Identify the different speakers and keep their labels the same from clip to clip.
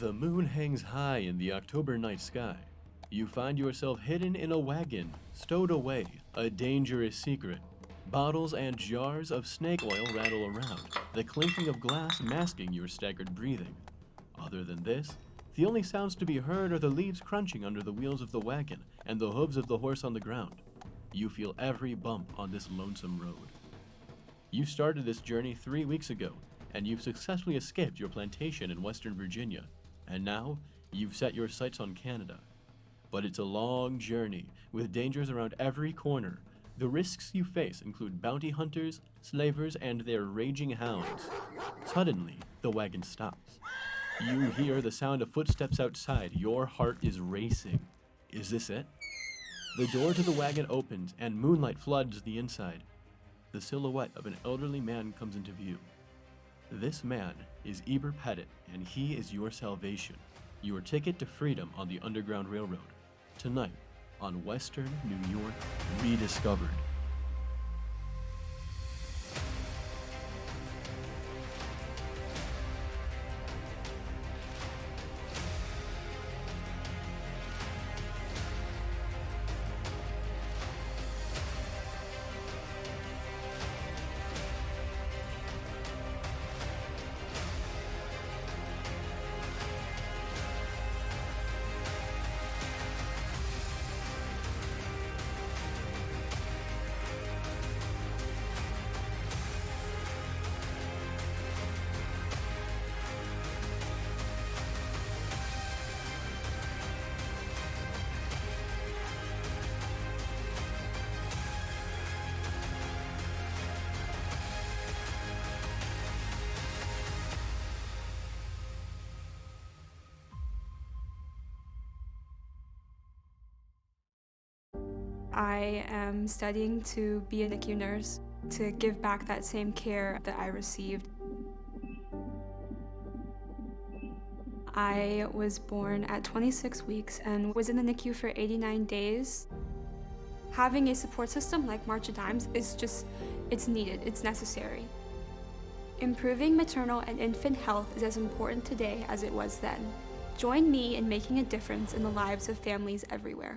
Speaker 1: The moon hangs high in the October night sky. You find yourself hidden in a wagon, stowed away, a dangerous secret. Bottles and jars of snake oil rattle around, the clinking of glass masking your staggered breathing. Other than this, the only sounds to be heard are the leaves crunching under the wheels of the wagon and the hooves of the horse on the ground. You feel every bump on this lonesome road. You started this journey 3 weeks ago, and you've successfully escaped your plantation in Western Virginia, and now you've set your sights on Canada. But it's a long journey, with dangers around every corner. The risks you face include bounty hunters, slavers, and their raging hounds. Suddenly, the wagon stops. You hear the sound of footsteps outside. Your heart is racing. Is this it? The door to the wagon opens, and moonlight floods the inside. The silhouette of an elderly man comes into view. This man is Eber Pettit, and he is your salvation, your ticket to freedom on the Underground Railroad. Tonight, on Western New York Rediscovered.
Speaker 2: I am studying to be a NICU nurse, to give back that same care that I received. I was born at 26 weeks and was in the NICU for 89 days. Having a support system like March of Dimes is it's needed, it's necessary. Improving maternal and infant health is as important today as it was then. Join me in making a difference in the lives of families everywhere.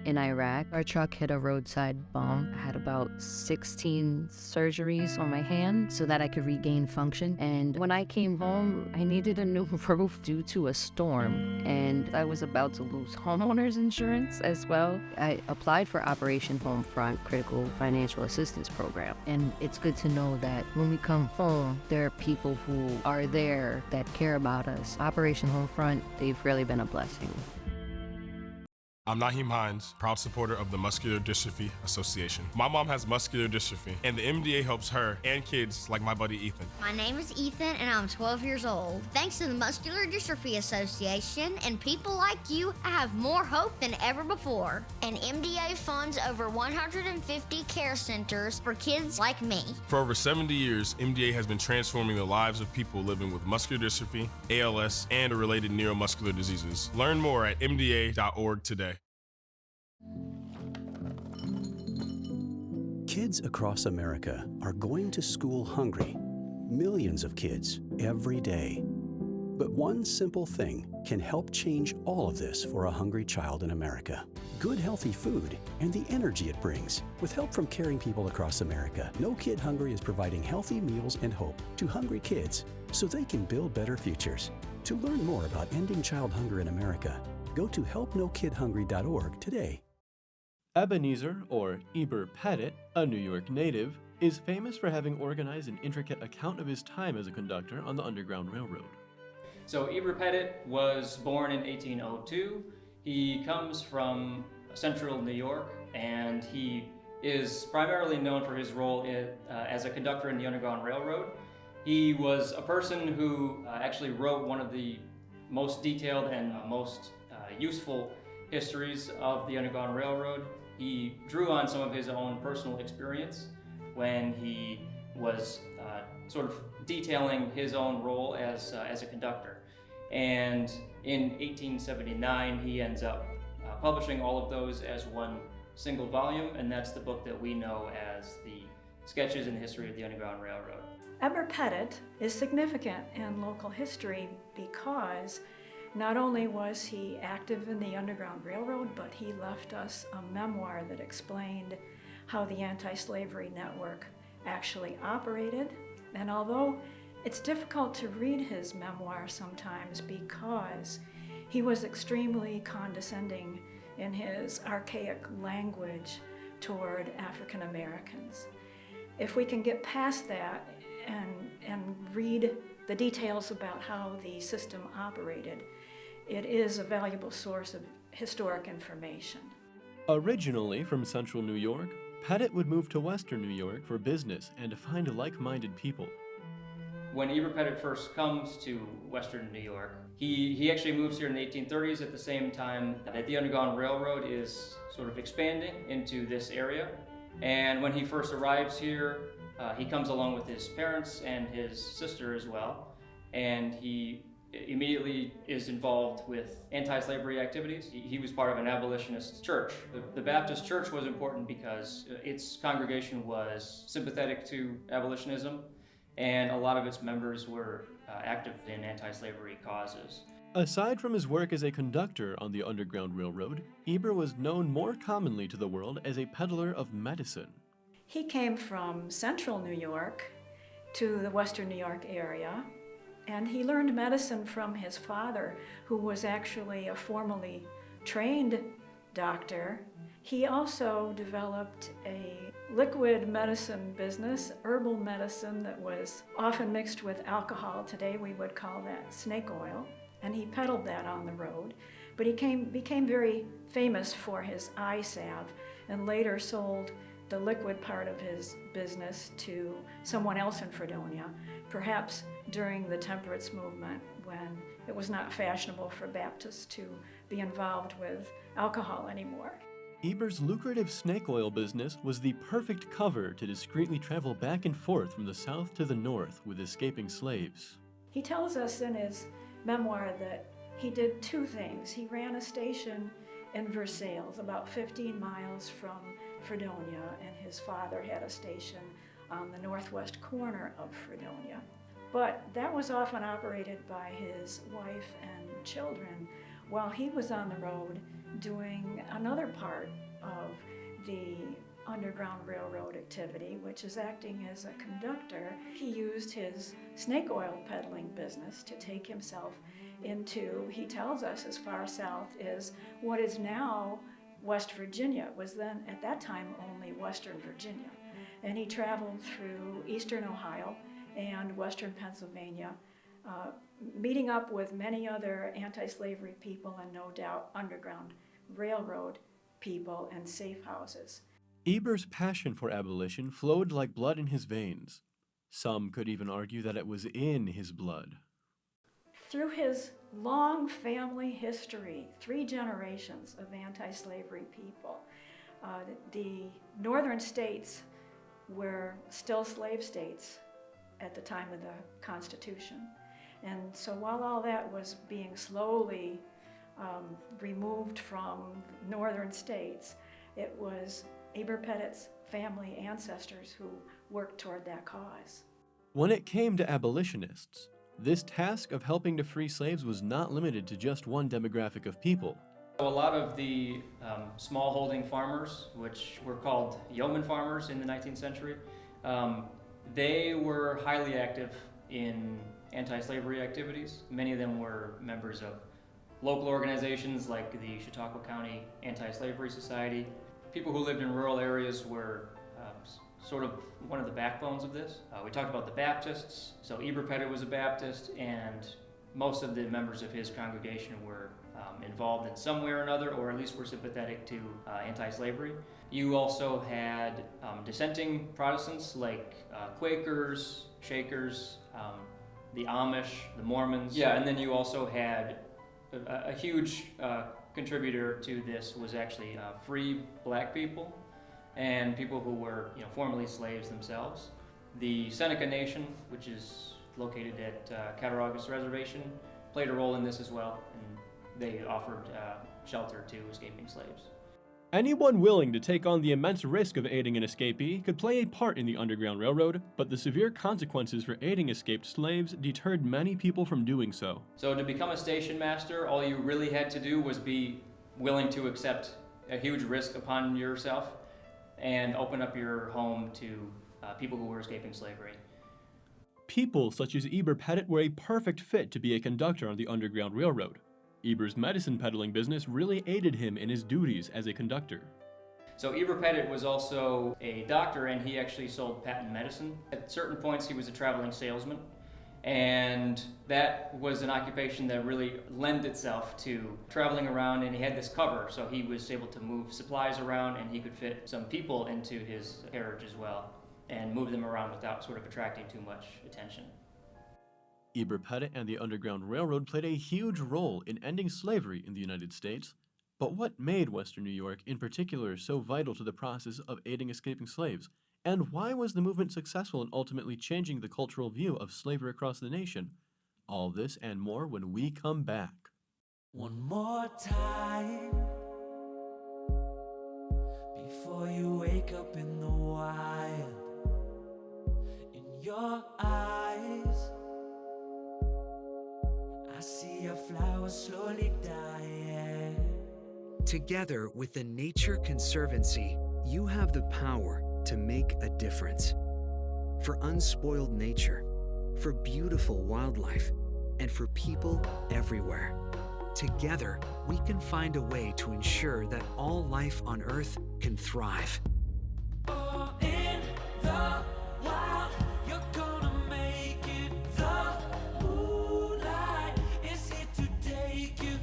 Speaker 3: In Iraq, our truck hit a roadside bomb. I had about 16 surgeries on my hand so that I could regain function. And when I came home, I needed a new roof due to a storm. And I was about to lose homeowners insurance as well. I applied for Operation Homefront Critical Financial Assistance Program. And it's good to know that when we come home, there are people who are there that care about us. Operation Homefront, they've really been a blessing.
Speaker 4: I'm Naheem Hines, proud supporter of the Muscular Dystrophy Association. My mom has muscular dystrophy, and the MDA helps her and kids like my buddy Ethan.
Speaker 5: My name is Ethan, and I'm 12 years old. Thanks to the Muscular Dystrophy Association and people like you, I have more hope than ever before. And MDA funds over 150 care centers for kids like me.
Speaker 4: For over 70 years, MDA has been transforming the lives of people living with muscular dystrophy, ALS, and related neuromuscular diseases. Learn more at mda.org today.
Speaker 6: Kids across America are going to school hungry. Millions of kids every day. But one simple thing can help change all of this for a hungry child in America. Good, healthy food and the energy it brings. With help from caring people across America, No Kid Hungry is providing healthy meals and hope to hungry kids so they can build better futures. To learn more about ending child hunger in America, go to helpnokidhungry.org today.
Speaker 1: Ebenezer, or Eber Pettit, a New York native, is famous for having organized an intricate account of his time as a conductor on the Underground Railroad.
Speaker 7: So Eber Pettit was born in 1802. He comes from central New York, and he is primarily known for his role as a conductor in the Underground Railroad. He was a person who actually wrote one of the most detailed and most useful histories of the Underground Railroad. He drew on some of his own personal experience when he was sort of detailing his own role as a conductor. And in 1879, he ends up publishing all of those as one single volume, and that's the book that we know as the sketches in the history of the Underground Railroad.
Speaker 8: Eber Pettit is significant in local history because not only was he active in the Underground Railroad, but he left us a memoir that explained how the anti-slavery network actually operated. And although it's difficult to read his memoir sometimes because he was extremely condescending in his archaic language toward African Americans. If we can get past that and read the details about how the system operated, it is a valuable source of historic information.
Speaker 1: Originally from central New York, Pettit would move to western New York for business and to find like-minded people.
Speaker 7: When Eber Pettit first comes to western New York, he actually moves here in the 1830s at the same time that the Underground Railroad is sort of expanding into this area. And when he first arrives here, he comes along with his parents and his sister as well, and he immediately is involved with anti-slavery activities. He was part of an abolitionist church. The Baptist church was important because its congregation was sympathetic to abolitionism, and a lot of its members were active in anti-slavery causes.
Speaker 1: Aside from his work as a conductor on the Underground Railroad, Eber was known more commonly to the world as a peddler of medicine.
Speaker 8: He came from central New York to the western New York area, and he learned medicine from his father, who was actually a formally trained doctor. He also developed a liquid medicine business, herbal medicine that was often mixed with alcohol. Today we would call that snake oil, and he peddled that on the road. But he became very famous for his eye salve, and later sold the liquid part of his business to someone else in Fredonia, perhaps during the temperance movement when it was not fashionable for Baptists to be involved with alcohol anymore.
Speaker 1: Eber's lucrative snake oil business was the perfect cover to discreetly travel back and forth from the south to the north with escaping slaves.
Speaker 8: He tells us in his memoir that he did two things. He ran a station in Versailles, about 15 miles from Fredonia, and his father had a station on the northwest corner of Fredonia. But that was often operated by his wife and children while he was on the road doing another part of the Underground Railroad activity, which is acting as a conductor. He used his snake oil peddling business to take himself into, he tells us, as far south as what is now West Virginia. It was then, at that time, only Western Virginia. And he traveled through eastern Ohio and western Pennsylvania, meeting up with many other anti-slavery people and no doubt Underground Railroad people and safe houses.
Speaker 1: Eber's passion for abolition flowed like blood in his veins. Some could even argue that it was in his blood.
Speaker 8: Through his long family history, 3 generations of anti-slavery people, the northern states were still slave states at the time of the Constitution. And so while all that was being slowly removed from northern states, it was Eber Pettit's family ancestors who worked toward that cause.
Speaker 1: When it came to abolitionists, this task of helping to free slaves was not limited to just one demographic of people.
Speaker 7: A lot of the small-holding farmers, which were called yeoman farmers in the 19th century, they were highly active in anti-slavery activities. Many of them were members of local organizations like the Chautauqua County Anti-Slavery Society. People who lived in rural areas were sort of one of the backbones of this. We talked about the Baptists, so Eber Pettit was a Baptist, and most of the members of his congregation were involved in some way or another, or at least were sympathetic to anti-slavery. You also had dissenting Protestants like Quakers, Shakers, the Amish, the Mormons. Yeah, and then you also had a huge contributor to this was actually free black people and people who were formerly slaves themselves. The Seneca Nation, which is located at Cattaraugus Reservation, played a role in this as well, and they offered shelter to escaping slaves.
Speaker 1: Anyone willing to take on the immense risk of aiding an escapee could play a part in the Underground Railroad, but the severe consequences for aiding escaped slaves deterred many people from doing so.
Speaker 7: So to become a station master, all you really had to do was be willing to accept a huge risk upon yourself and open up your home to people who were escaping slavery.
Speaker 1: People such as Eber Pettit were a perfect fit to be a conductor on the Underground Railroad. Eber's medicine peddling business really aided him in his duties as a conductor.
Speaker 7: So Eber Pettit was also a doctor, and he actually sold patent medicine. At certain points he was a traveling salesman, and that was an occupation that really lent itself to traveling around, and he had this cover, so he was able to move supplies around, and he could fit some people into his carriage as well and move them around without sort of attracting too much attention.
Speaker 1: Eber Pettit and the Underground Railroad played a huge role in ending slavery in the United States. But what made Western New York in particular so vital to the process of aiding escaping slaves? And why was the movement successful in ultimately changing the cultural view of slavery across the nation? All this and more when we come back.
Speaker 9: One more time before you wake up in the wild. In your eyes I see a flower slowly dying.
Speaker 10: Together with the Nature Conservancy, you have the power to make a difference. For unspoiled nature, for beautiful wildlife, and for people everywhere. Together, we can find a way to ensure that all life on Earth can thrive.
Speaker 9: Oh, in the wild, you're gonna make it. The moonlight is here to take you.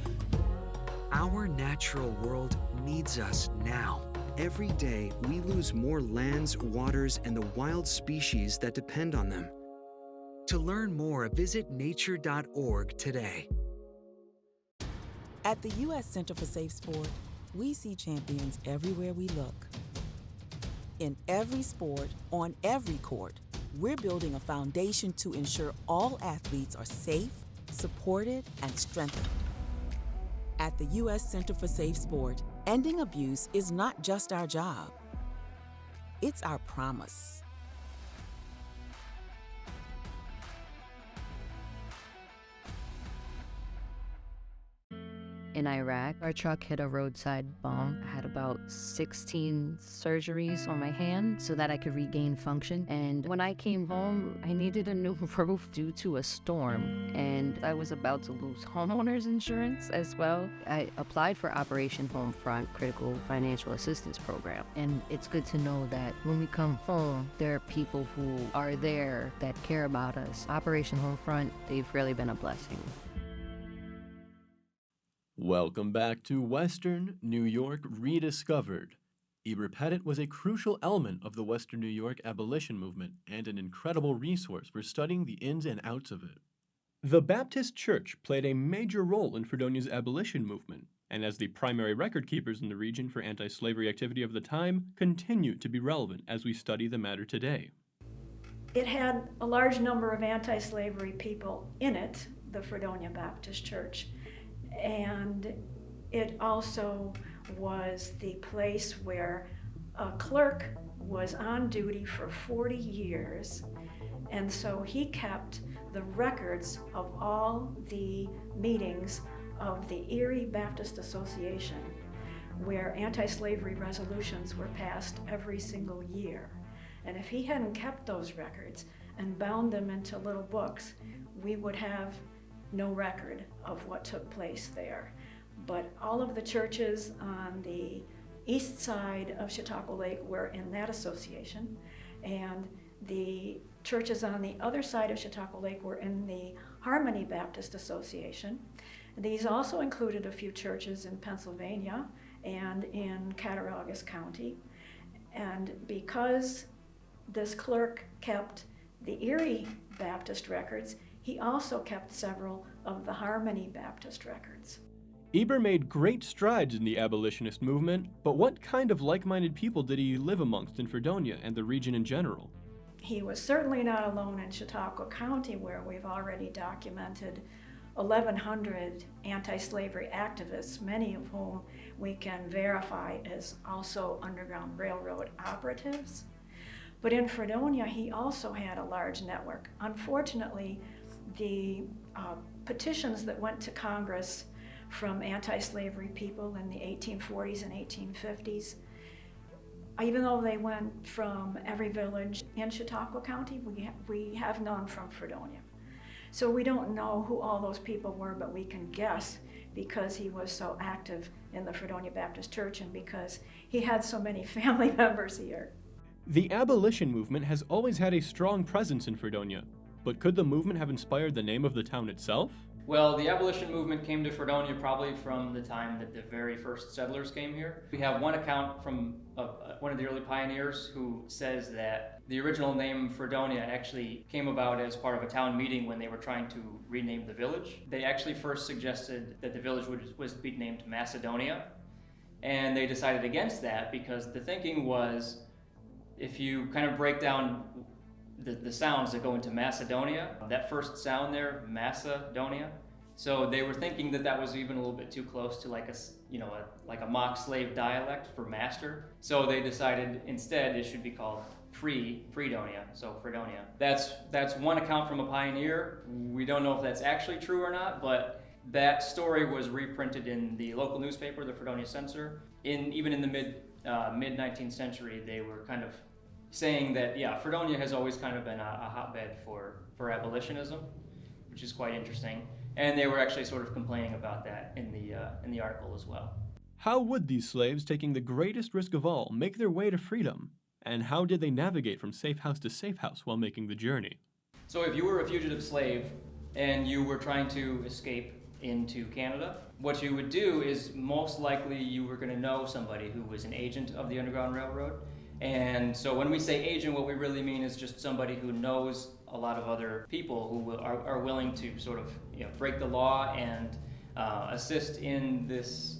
Speaker 10: Our natural world needs us now. Every day, we lose more lands, waters, and the wild species that depend on them. To learn more, visit nature.org today.
Speaker 11: At the U.S. Center for Safe Sport, we see champions everywhere we look. In every sport, on every court, we're building a foundation to ensure all athletes are safe, supported, and strengthened. At the U.S. Center for Safe Sport, ending abuse is not just our job, it's our promise.
Speaker 3: In Iraq, our truck hit a roadside bomb. I had about 16 surgeries on my hand so that I could regain function. And when I came home, I needed a new roof due to a storm. And I was about to lose homeowners insurance as well. I applied for Operation Homefront Critical Financial Assistance Program. And it's good to know that when we come home, there are people who are there that care about us. Operation Homefront, they've really been a blessing.
Speaker 1: Welcome back to Western New York Rediscovered. Eber Pettit was a crucial element of the Western New York abolition movement and an incredible resource for studying the ins and outs of it. The Baptist Church played a major role in Fredonia's abolition movement, and as the primary record keepers in the region for anti-slavery activity of the time, continue to be relevant as we study the matter today.
Speaker 8: It had a large number of anti-slavery people in it, the Fredonia Baptist Church. And it also was the place where a clerk was on duty for 40 years. And so he kept the records of all the meetings of the Erie Baptist Association, where anti-slavery resolutions were passed every single year. And if he hadn't kept those records and bound them into little books, we would have no record of what took place there. But all of the churches on the east side of Chautauqua Lake were in that association, and the churches on the other side of Chautauqua Lake were in the Harmony Baptist Association. These also included a few churches in Pennsylvania and in Cattaraugus County. And because this clerk kept the Erie Baptist records, he also kept several of the Harmony Baptist records.
Speaker 1: Eber made great strides in the abolitionist movement, but what kind of like-minded people did he live amongst in Fredonia and the region in general?
Speaker 8: He was certainly not alone in Chautauqua County, where we've already documented 1,100 anti-slavery activists, many of whom we can verify as also Underground Railroad operatives. But in Fredonia, he also had a large network. Unfortunately, the petitions that went to Congress from anti-slavery people in the 1840s and 1850s, even though they went from every village in Chautauqua County, we have none from Fredonia. So we don't know who all those people were, but we can guess because he was so active in the Fredonia Baptist Church and because he had so many family members here.
Speaker 1: The abolition movement has always had a strong presence in Fredonia, but could the movement have inspired the name of the town itself?
Speaker 7: Well, the abolition movement came to Fredonia probably from the time that the very first settlers came here. We have one account from one of the early pioneers who says that the original name Fredonia actually came about as part of a town meeting when they were trying to rename the village. They actually first suggested that the village was be named Macedonia, and they decided against that because the thinking was, if you kind of break down the sounds that go into Macedonia, that first sound there, Macedonia. So they were thinking that that was even a little bit too close to like a mock slave dialect for master. So they decided instead it should be called Fredonia, so Fredonia. That's one account from a pioneer. We don't know if that's actually true or not, but that story was reprinted in the local newspaper, the Fredonia Censor. Even in the mid 19th century, they were kind of saying that, yeah, Fredonia has always kind of been a hotbed for abolitionism, which is quite interesting. And they were actually sort of complaining about that in the article as well.
Speaker 1: How would these slaves taking the greatest risk of all make their way to freedom? And how did they navigate from safe house to safe house while making the journey?
Speaker 7: So if you were a fugitive slave and you were trying to escape into Canada, what you would do is most likely you were going to know somebody who was an agent of the Underground Railroad. And so when we say agent, what we really mean is just somebody who knows a lot of other people who are willing to sort of break the law and assist in this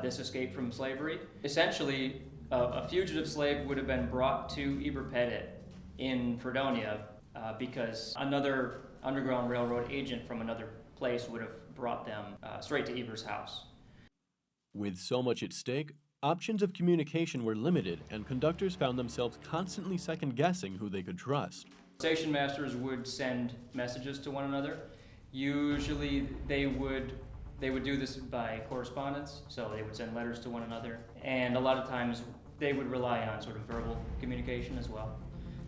Speaker 7: escape from slavery. Essentially, a fugitive slave would have been brought to Eber Pettit in Fredonia because another Underground Railroad agent from another place would have brought them straight to Eber's house.
Speaker 1: With so much at stake, options of communication were limited, and conductors found themselves constantly second-guessing who they could trust.
Speaker 7: Station masters would send messages to one another. Usually they would do this by correspondence, so they would send letters to one another, and a lot of times they would rely on sort of verbal communication as well.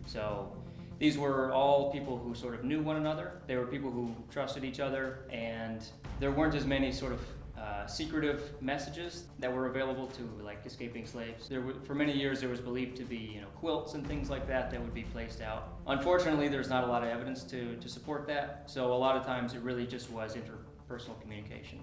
Speaker 7: So these were all people who sort of knew one another. They were people who trusted each other, and there weren't as many sort of secretive messages that were available to like escaping slaves. For many years there was believed to be quilts and things like that would be placed out. Unfortunately, there's not a lot of evidence to support that, so a lot of times it really just was interpersonal communication.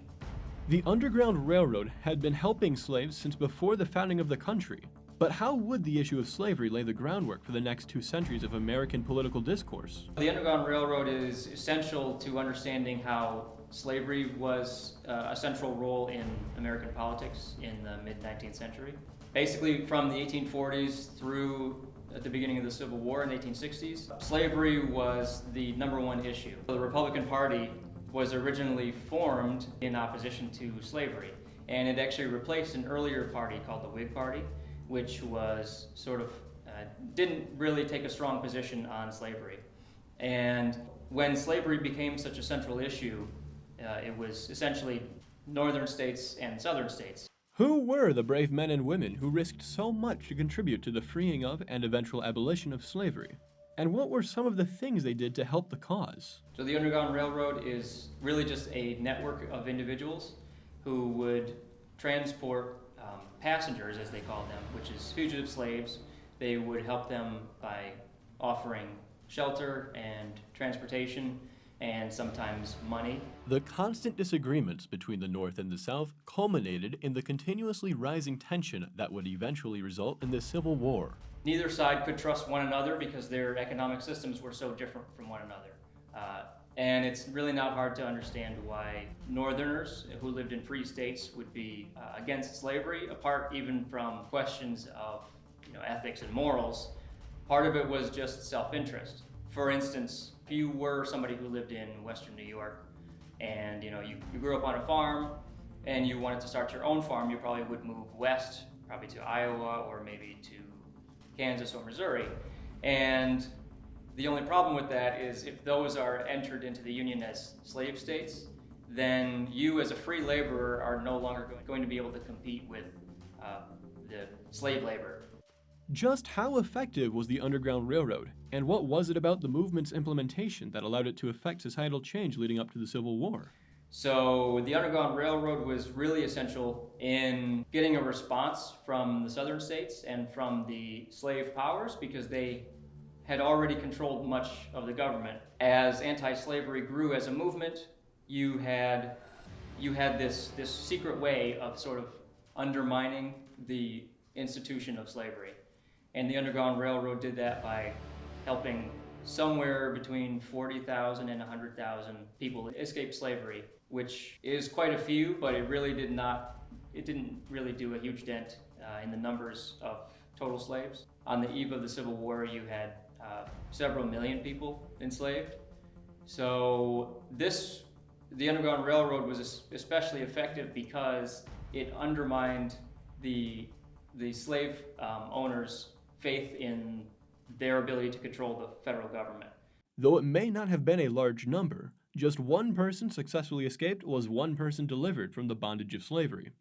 Speaker 1: The Underground Railroad had been helping slaves since before the founding of the country. But how would the issue of slavery lay the groundwork for the next 2 centuries of American political discourse?
Speaker 7: The Underground Railroad is essential to understanding how slavery was a central role in American politics in the mid-19th century. Basically, from the 1840s through at the beginning of the Civil War in the 1860s, slavery was the #1 issue. The Republican Party was originally formed in opposition to slavery, and it actually replaced an earlier party called the Whig Party, which was sort of didn't really take a strong position on slavery. And when slavery became such a central issue, it was essentially northern states and southern states.
Speaker 1: Who were the brave men and women who risked so much to contribute to the freeing of and eventual abolition of slavery? And what were some of the things they did to help the cause?
Speaker 7: So the Underground Railroad is really just a network of individuals who would transport passengers, as they called them, which is fugitive slaves. They would help them by offering shelter and transportation and sometimes money.
Speaker 1: The constant disagreements between the North and the South culminated in the continuously rising tension that would eventually result in the Civil War.
Speaker 7: Neither side could trust one another because their economic systems were so different from one another. And it's really not hard to understand why Northerners who lived in free states would be against slavery, apart even from questions of ethics and morals. Part of it was just self-interest. For instance, if you were somebody who lived in Western New York and you grew up on a farm and you wanted to start your own farm, you probably would move west, probably to Iowa or maybe to Kansas or Missouri. And the only problem with that is if those are entered into the Union as slave states, then you as a free laborer are no longer going to be able to compete with the slave labor.
Speaker 1: Just how effective was the Underground Railroad, and what was it about the movement's implementation that allowed it to effect societal change leading up to the Civil War?
Speaker 7: So the Underground Railroad was really essential in getting a response from the southern states and from the slave powers because they had already controlled much of the government. As anti-slavery grew as a movement, you had this secret way of sort of undermining the institution of slavery. And the Underground Railroad did that by helping somewhere between 40,000 and 100,000 people escape slavery, which is quite a few, but it didn't really do a huge dent in the numbers of total slaves. On the eve of the Civil War, you had several million people enslaved. So the Underground Railroad was especially effective because it undermined the slave owners' faith in their ability to control the federal government.
Speaker 1: Though it may not have been a large number, just one person successfully escaped was one person delivered from the bondage of slavery.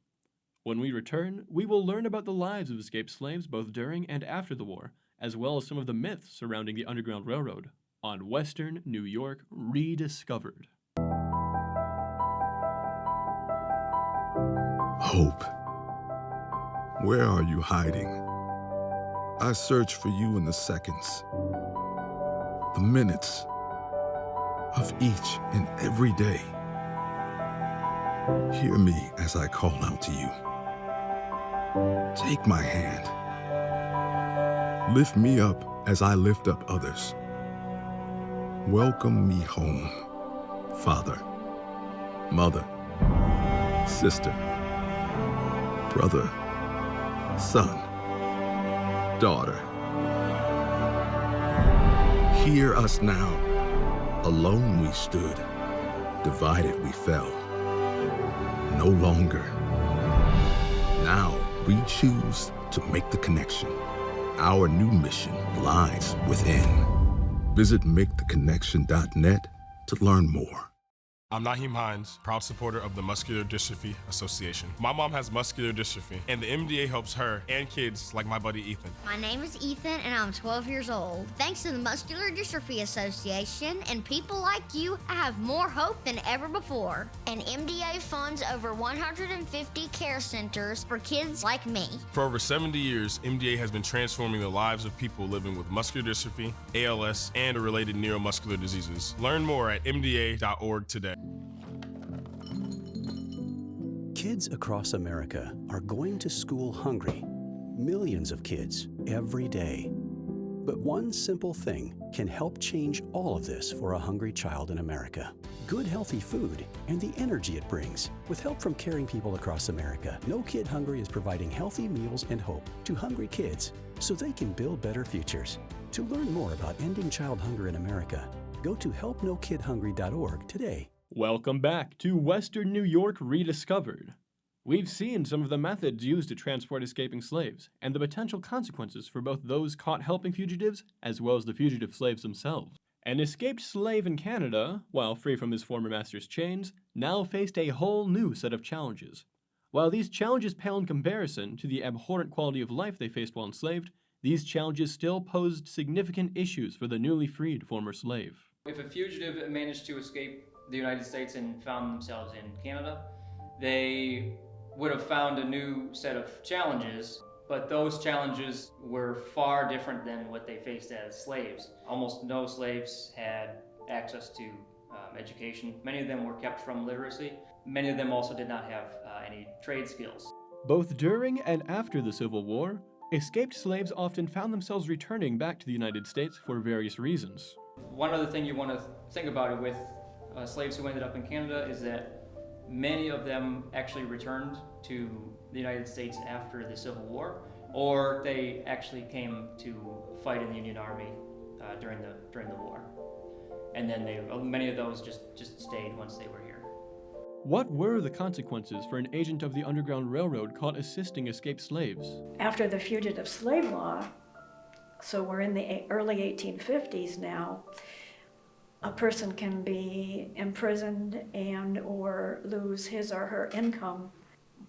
Speaker 1: When we return, we will learn about the lives of escaped slaves both during and after the war, as well as some of the myths surrounding the Underground Railroad on Western New York Rediscovered.
Speaker 12: Hope. Where are you hiding? I search for you in the seconds, the minutes of each and every day. Hear me as I call out to you. Take my hand. Lift me up as I lift up others. Welcome me home, father, mother, sister, brother, son, daughter. Hear us now. Alone we stood, divided we fell. No longer. Now we choose to make the connection. Our new mission lies within. Visit maketheconnection.net to learn more.
Speaker 4: I'm Naheem Hines, proud supporter of the Muscular Dystrophy Association. My mom has muscular dystrophy, and the MDA helps her and kids like my buddy Ethan.
Speaker 5: My name is Ethan, and I'm 12 years old. Thanks to the Muscular Dystrophy Association and people like you, I have more hope than ever before. And MDA funds over 150 care centers for kids like me.
Speaker 4: For over 70 years, MDA has been transforming the lives of people living with muscular dystrophy, ALS, and related neuromuscular diseases. Learn more at mda.org today.
Speaker 6: Kids across America are going to school hungry. Millions of kids every day. But one simple thing can help change all of this for a hungry child in America. Good, healthy food and the energy it brings. With help from caring people across America, No Kid Hungry is providing healthy meals and hope to hungry kids so they can build better futures. To learn more about ending child hunger in America, go to helpnokidhungry.org today.
Speaker 1: Welcome back to Western New York Rediscovered. We've seen some of the methods used to transport escaping slaves and the potential consequences for both those caught helping fugitives as well as the fugitive slaves themselves. An escaped slave in Canada, while free from his former master's chains, now faced a whole new set of challenges. While these challenges pale in comparison to the abhorrent quality of life they faced while enslaved, these challenges still posed significant issues for the newly freed former slave.
Speaker 7: If a fugitive managed to escape the United States and found themselves in Canada, they would have found a new set of challenges, but those challenges were far different than what they faced as slaves. Almost no slaves had access to education. Many of them were kept from literacy. Many of them also did not have any trade skills.
Speaker 1: Both during and after the Civil War, escaped slaves often found themselves returning back to the United States for various reasons.
Speaker 7: One other thing you want to think about it with slaves who ended up in Canada is that many of them actually returned to the United States after the Civil War, or they actually came to fight in the Union Army during the war. And then many of those just stayed once they were here.
Speaker 1: What were the consequences for an agent of the Underground Railroad caught assisting escaped slaves?
Speaker 8: After the Fugitive Slave Law, so we're in the early 1850s now, a person can be imprisoned and or lose his or her income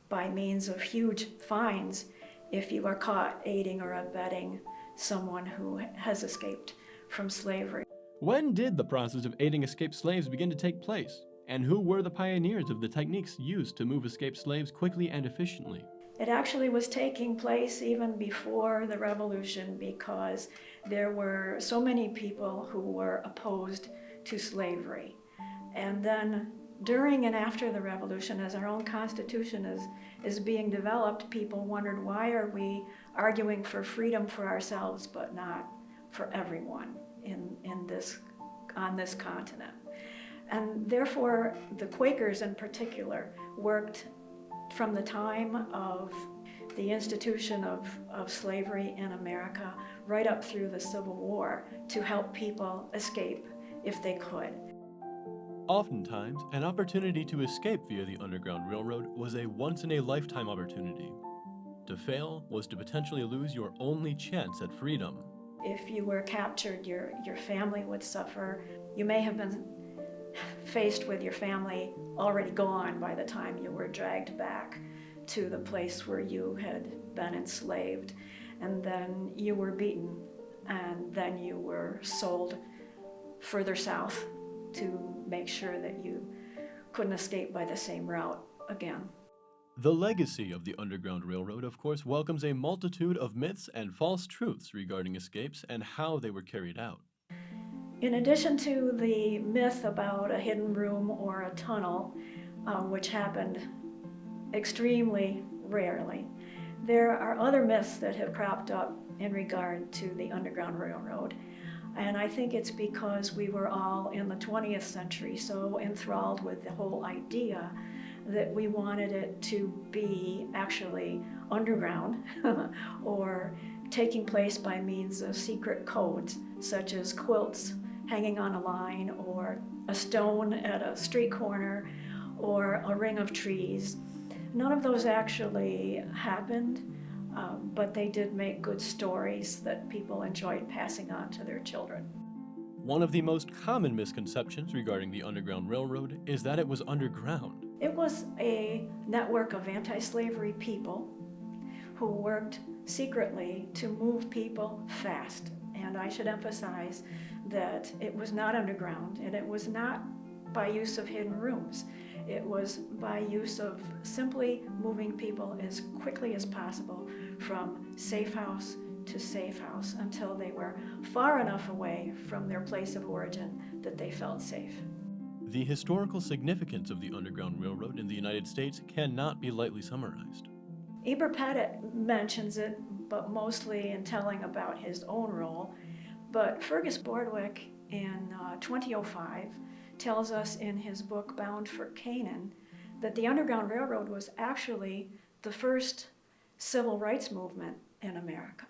Speaker 8: by means of huge fines if you are caught aiding or abetting someone who has escaped from slavery.
Speaker 1: When did the process of aiding escaped slaves begin to take place? And who were the pioneers of the techniques used to move escaped slaves quickly and efficiently?
Speaker 8: It actually was taking place even before the Revolution because there were so many people who were opposed to slavery. And then during and after the Revolution, as our own Constitution is being developed, people wondered, why are we arguing for freedom for ourselves but not for everyone on this continent? And therefore, the Quakers in particular worked from the time of the institution of slavery in America right up through the Civil War to help people escape if they could.
Speaker 1: Oftentimes, an opportunity to escape via the Underground Railroad was a once-in-a-lifetime opportunity. To fail was to potentially lose your only chance at freedom.
Speaker 8: If you were captured, your family would suffer. You may have been faced with your family already gone by the time you were dragged back to the place where you had been enslaved. And then you were beaten, and then you were sold further south to make sure that you couldn't escape by the same route again.
Speaker 1: The legacy of the Underground Railroad, of course, welcomes a multitude of myths and false truths regarding escapes and how they were carried out.
Speaker 8: In addition to the myth about a hidden room or a tunnel, which happened extremely rarely, there are other myths that have cropped up in regard to the Underground Railroad. And I think it's because we were all in the 20th century so enthralled with the whole idea that we wanted it to be actually underground or taking place by means of secret codes, such as quilts hanging on a line or a stone at a street corner or a ring of trees. None of those actually happened. But they did make good stories that people enjoyed passing on to their children.
Speaker 1: One of the most common misconceptions regarding the Underground Railroad is that it was underground.
Speaker 8: It was a network of anti-slavery people who worked secretly to move people fast. And I should emphasize that it was not underground, and it was not by use of hidden rooms. It was by use of simply moving people as quickly as possible from safe house to safe house until they were far enough away from their place of origin that they felt safe.
Speaker 1: The historical significance of the Underground Railroad in the United States cannot be lightly summarized.
Speaker 8: Eber Pettit mentions it, but mostly in telling about his own role. But Fergus Bordwick in 2005 tells us in his book Bound for Canaan that the Underground Railroad was actually the first civil rights movement in America.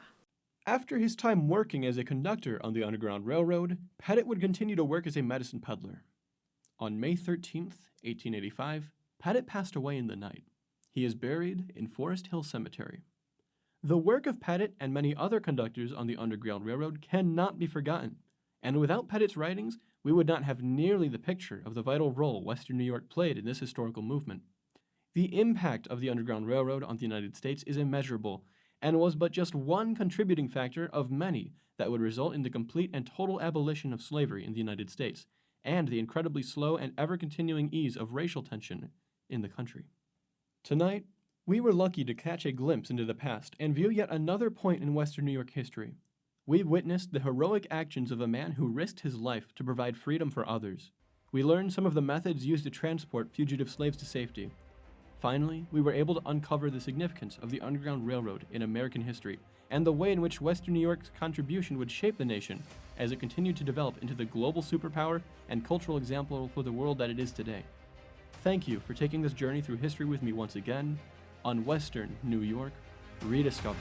Speaker 1: After his time working as a conductor on the Underground Railroad, Pettit would continue to work as a medicine peddler. On May 13th, 1885, Pettit passed away in the night. He is buried in Forest Hill Cemetery. The work of Pettit and many other conductors on the Underground Railroad cannot be forgotten, and without Pettit's writings, we would not have nearly the picture of the vital role Western New York played in this historical movement. The impact of the Underground Railroad on the United States is immeasurable, and was but just one contributing factor of many that would result in the complete and total abolition of slavery in the United States, and the incredibly slow and ever-continuing ease of racial tension in the country. Tonight, we were lucky to catch a glimpse into the past and view yet another point in Western New York history. We witnessed the heroic actions of a man who risked his life to provide freedom for others. We learned some of the methods used to transport fugitive slaves to safety. Finally, we were able to uncover the significance of the Underground Railroad in American history and the way in which Western New York's contribution would shape the nation as it continued to develop into the global superpower and cultural example for the world that it is today. Thank you for taking this journey through history with me once again on Western New York Rediscovered.